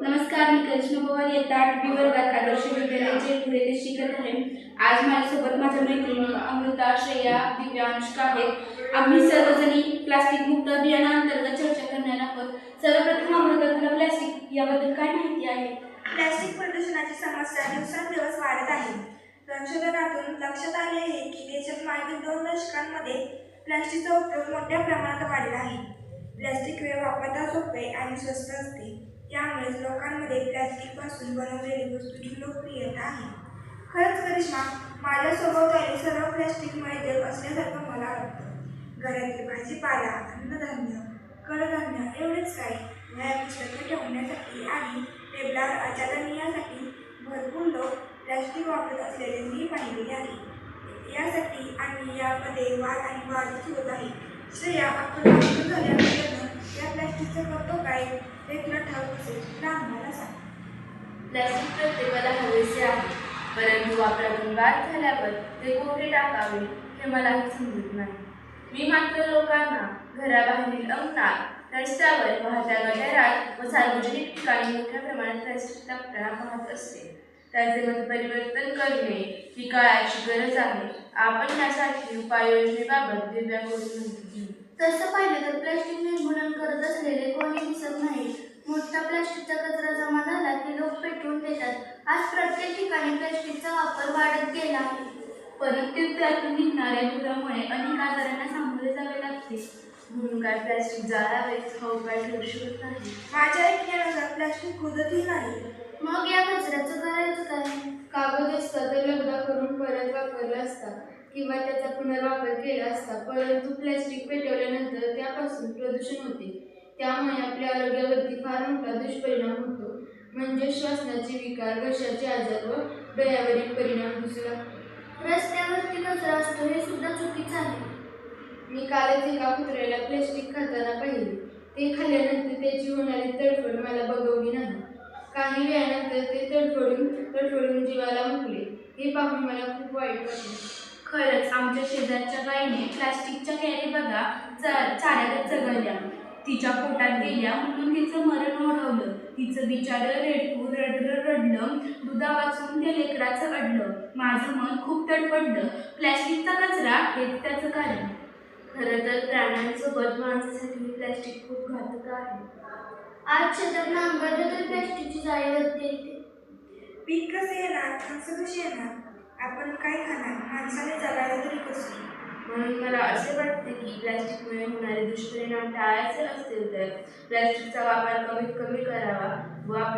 नमस्कार, मी करिश्मा पवार इयत्ता 8वी वर्गात आदर्श विद्यालयाचे पुढे ते शिकत आहे. आज माझ्यासोबत माझ्या मैत्रिणी अमृता, श्रेया, दिव्या, अनुष्का आहेत. आम्ही सर्वजणी प्लास्टिक मुक्त अभियानाअंतर्गत चर्चा करणार आहोत. सर्वप्रथम अमृता, तुला प्लास्टिक याबद्दल काय माहिती आहे? प्लास्टिक प्रदूषणाची समस्या दिवसेंदिवस वाढत आहे. संशोधनातून लक्षात आले आहे की देशात मागील 2 दशकांमध्ये प्लास्टिकचा उपयोग मोठ्या प्रमाणात वाढला आहे. प्लास्टिक वापरता सोपे आणि स्वस्त असते. यामुळे लोकांमध्ये प्लास्टिकपासून बनवलेली वस्तूंची लोकप्रियता आहे. खरंच करिश्मा, माझ्या सभोवताली सर्व प्लास्टिकमुळे जग असल्यासारखं मला वाटतं. घरातील भाजीपाला, अन्नधान्य, कडधान्य एवढेच काय, वह्या पुस्तकं ठेवण्यासाठी आणि टेबलावर आचारण्यासाठी भरपूर लोक प्लास्टिक वापरत असलेले मी पाहिलेले आहे. यासाठी आणि यामध्ये वाद आणि वादच होत आहे. श्रेया, आपण वापर झाल्यानंतर या प्लास्टिकचा करतो काय ते तुला ठाऊक असेल, तुला आम्हाला सांग. प्लास्टिक प्रत्येकाला हवेसे आहे, परंतु वापरातून बाद झाल्यावर ते कोठे टाकावे हे मलाही समजत नाही. मी मात्र लोकांना घराबाहेरील अंगणात, रस्त्यावर, वाहत्या गटारात व सार्वजनिक ठिकाणी मोठ्या प्रमाणात प्लास्टिक टाकताना पाहत असते. त्याचे मत परिवर्तन करणे ही काळाची गरज आहे. आपण यासाठी उपाययोजनेबाबत दिव्याकडून माहिती घेऊ. तसं पाहिलं तर प्लास्टिक निर्मूलन करत असलेले कोणी दिसत नाही. मोठा प्लास्टिकचा कचरा जमा झाला की लोक पेटवून देतात. आज प्रत्येक ठिकाणी प्लास्टिकचा वापर वाढत गेला आहे. परंतु त्यातून निघणाऱ्या धुरामुळे अनेक आजारांना सामोरे जावे लागते. म्हणून काय प्लास्टिक जाळावेच हा उपाय ठरू शकत नाही. माझ्या ऐकण्यानुसार प्लास्टिक कुजतही नाही. मग या कचऱ्याचं करायचं काय? कागद असता तर लगदा करून परत वापरला असता किंवा त्याचा पुनर्वापर केला असता. परंतु प्लॅस्टिक पेटवल्यानंतर त्यापासून प्रदूषण होते. त्यामुळे आपल्या आरोग्यावरती फार मोठा दुष्परिणाम होतो. म्हणजे श्वसनाचे विकार, घशाचे आजार व डोळ्यावरील परिणाम दिसू लागतात. रस्त्यावरती कचरा असतो हे सुद्धा चुकीचं आहे. मी कालच एका कुत्र्याला प्लॅस्टिक खाताना पाहिले. ते खाल्ल्यानंतर त्याची होणारी तडफड मला बघवली नाही. काही वेळानंतर ते तडफडून जीवाला मुकले. हे पाहून मला खूप वाईट वाटले. खरंच आमच्या शेजारच्या गायीने प्लास्टिकच्या कॅरी बघा चाऱ्यात चघळल्या. तिच्या पोटात गेल्या म्हणून तिचं मरण ओढवलं. तिचं बिचारं रेडकू रडलं. दुधा वाचून त्या लेकराचं अडलं. माझं मन खूप तडफडलं. प्लॅस्टिकचा कचरा हेच त्याचं कारण. खरं तर प्राण्यांसोबत माणसासाठी प्लॅस्टिक खूप घातक आहे. आज शेतात नांगरलं तर प्लॅस्टिकची जाळीवरती येते. पीक कसे येणार, माणसं कशी येणार, आपण काय खाणार, माणसाने जगायला तरी कसं? म्हणून मला असे वाटते की प्लॅस्टिकमुळे होणारे दुष्परिणाम टाळायचे असतील तर प्लॅस्टिकचा वापर कमीत कमी करावा व आपल्या